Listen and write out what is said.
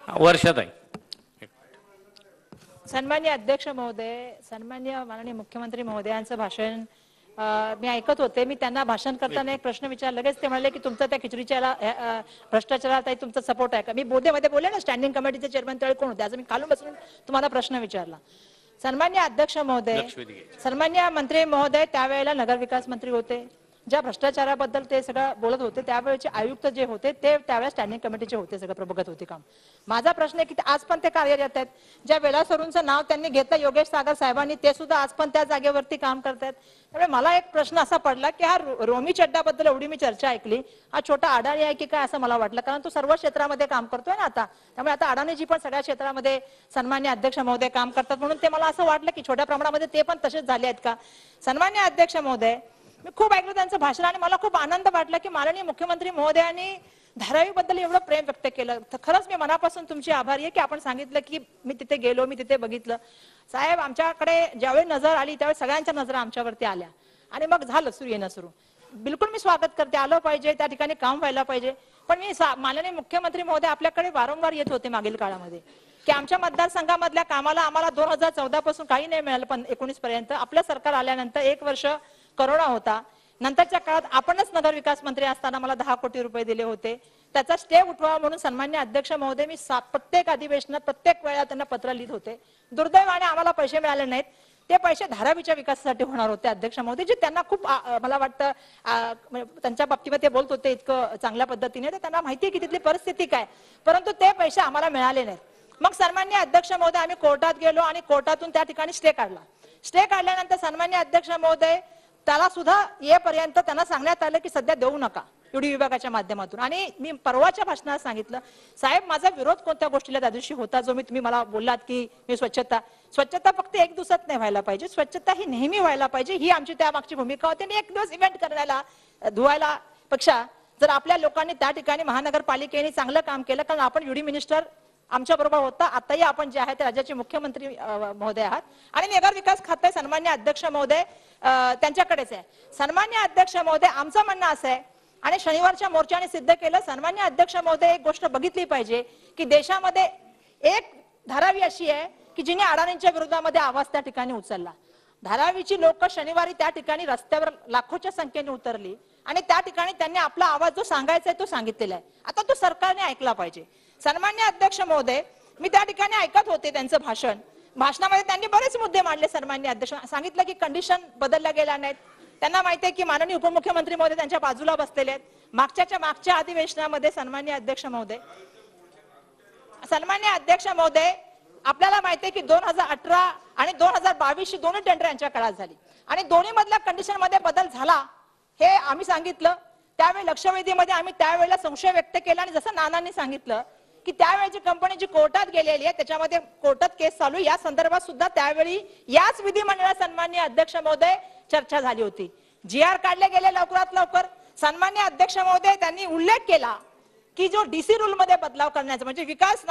वर्षात आहे. सन्मान्य अध्यक्ष महोदय, सन्मान्य माननीय मुख्यमंत्री महोदयांचं भाषण मी ऐकत होते. मी त्यांना भाषण करताना एक प्रश्न विचारला, लगेच ते म्हणाले की तुमचं त्या खिचडीच्या भ्रष्टाचारात तुमचा सपोर्ट आहे का. मी बोधेमध्ये बोलले ना, स्टँडिंग कमिटीचे चेअरमन त्यावेळी कोण होते, आज मी खालून बसून तुम्हाला प्रश्न विचारला. सन्मान्य अध्यक्ष महोदय, सन्मान्य मंत्री महोदय त्यावेळेला नगरविकास मंत्री होते. ज्या भ्रष्टाचाराबद्दल ते सगळं बोलत होते त्यावेळेचे आयुक्त जे होते ते त्यावेळेस स्टँडिंग कमिटीचे होते, सगळं बघत होते काम. माझा प्रश्न आहे की आज पण ते कार्यरत आहेत. ज्या वेलासरूंचं नाव त्यांनी घेतलं योगेश सागर साहेबांनी, ते सुद्धा आज पण त्या जागेवरती काम करतात. त्यामुळे मला एक प्रश्न असा पडला की हा रोमी चड्डाबद्दल एवढी मी चर्चा ऐकली, हा छोटा अडाणी आहे की काय असं मला वाटलं, कारण तो सर्व क्षेत्रामध्ये काम करतोय ना आता. त्यामुळे आता अडाणीजी पण सगळ्या क्षेत्रामध्ये सन्मान्य अध्यक्ष महोदय काम करतात, म्हणून ते मला असं वाटलं की छोट्या प्रमाणामध्ये ते पण तसेच झाले आहेत का. सन्मान्य अध्यक्ष महोदय, मी खूप ऐकलं त्यांचं भाषण आणि मला खूप आनंद वाटला की माननीय मुख्यमंत्री महोदयांनी धारावीबद्दल एवढं प्रेम व्यक्त केलं. तर खरंच मी मनापासून तुमची आभारी आहे की आपण सांगितलं की मी तिथे गेलो, मी तिथे बघितलं. साहेब, आमच्याकडे ज्यावेळी नजर आली त्यावेळी सगळ्यांच्या नजरा आमच्यावरती आल्या आणि मग झालं सुरू येणं सुरू. बिलकुल मी स्वागत करते, आलं पाहिजे, त्या ठिकाणी काम व्हायला पाहिजे. पण मी माननीय मुख्यमंत्री महोदय आपल्याकडे वारंवार येत होते मागील काळामध्ये की आमच्या मतदारसंघामधल्या कामाला आम्हाला 2014 पासून काही नाही मिळालं, पण 19 पर्यंत आपलं सरकार आल्यानंतर 1 वर्ष कोरोना होता. नंतरच्या काळात आपणच नगर विकास मंत्री असताना मला 10 कोटी रुपये दिले होते. त्याचा स्टे उठवा म्हणून सन्मान्य अध्यक्ष महोदय मी प्रत्येक अधिवेशनात प्रत्येक वेळा त्यांना पत्र लिहित होते. दुर्दैवाने आम्हाला पैसे मिळाले नाहीत. ते पैसे धारावीच्या विकासासाठी होणार होते अध्यक्ष महोदय, जे त्यांना खूप मला वाटतं त्यांच्या बाबतीमध्ये ते बोलत होते इतकं चांगल्या पद्धतीने, तर त्यांना माहिती आहे की तिथली परिस्थिती काय, परंतु ते पैसे आम्हाला मिळाले नाहीत. मग सन्मान्य अध्यक्ष महोदय आम्ही कोर्टात गेलो आणि कोर्टातून त्या ठिकाणी स्टे काढला. स्टे काढल्यानंतर सन्मान्य अध्यक्ष महोदय त्याला सुद्धा येपर्यंत त्यांना सांगण्यात आलं की सध्या देऊ नका युडी विभागाच्या माध्यमातून. आणि मी परवाच्या भाषणात सांगितलं, साहेब माझा विरोध कोणत्या गोष्टीला त्या दिवशी होता, जो तुम्ही मला बोललात की मी स्वच्छता फक्त एक दिवसात नाही व्हायला पाहिजे, स्वच्छता ही नेहमी व्हायला पाहिजे, ही आमची त्या मागची भूमिका होती. आणि एक दिवस इव्हेंट करायला धुवायला पेक्षा जर आपल्या लोकांनी त्या ठिकाणी महानगरपालिकेने चांगलं काम केलं, कारण आपण युडी मिनिस्टर आमच्या बरोबर होता, आताही आपण जे आहे ते राज्याचे मुख्यमंत्री महोदय आहात आणि नगर विकास खाते सन्मान्य अध्यक्ष महोदय त्यांच्याकडेच आहे. सन्मान्य अध्यक्ष महोदय आमचं म्हणणं असं आहे आणि शनिवारच्या मोर्चाने सिद्ध केलं, सन्मान्य अध्यक्ष महोदय एक गोष्ट बघितली पाहिजे की देशामध्ये एक धारावी अशी आहे की जिने अडाणींच्या विरोधामध्ये आवाज त्या ठिकाणी उचलला. धारावीची लोक शनिवारी त्या ठिकाणी रस्त्यावर लाखोच्या संख्येने उतरली आणि त्या ठिकाणी त्यांनी आपला आवाज जो सांगायचा आहे तो सांगितलेला आहे. आता तो सरकारने ऐकला पाहिजे. सन्मान्य अध्यक्ष महोदय, मी त्या ठिकाणी ऐकत होते त्यांचं भाषणामध्ये त्यांनी बरेच मुद्दे मांडले. सन्मान्य अध्यक्ष सांगितलं की कंडिशन बदलल्या गेल्या नाहीत. त्यांना माहिती आहे की माननीय उपमुख्यमंत्री महोदय त्यांच्या बाजूला बसलेले आहेत. मागच्या अधिवेशनामध्ये सन्मान्य अध्यक्ष महोदय आपल्याला माहिती आहे की 2018 आणि 2022 ची दोन्ही टेंडर यांच्या काळात झाली आणि दोन्ही मधल्या कंडिशन मध्ये बदल झाला हे आम्ही सांगितलं. त्यावेळी लक्षवेधीमध्ये आम्ही त्यावेळेला संशय व्यक्त केला आणि जसं नानांनी सांगितलं की त्यावेळेची कंपनी जी कोर्टात गेलेली आहे त्याच्यामध्ये कोर्टात केस चालू, या संदर्भात सुद्धा त्यावेळी याच विधिमंडळात सन्मान्य अध्यक्ष महोदय चर्चा झाली होती. GR काढले गेले लवकरात लवकर. सन्मान्य अध्यक्ष महोदय त्यांनी उल्लेख केला की जो DC रूल मध्ये बदलाव करण्याचा म्हणजे विकास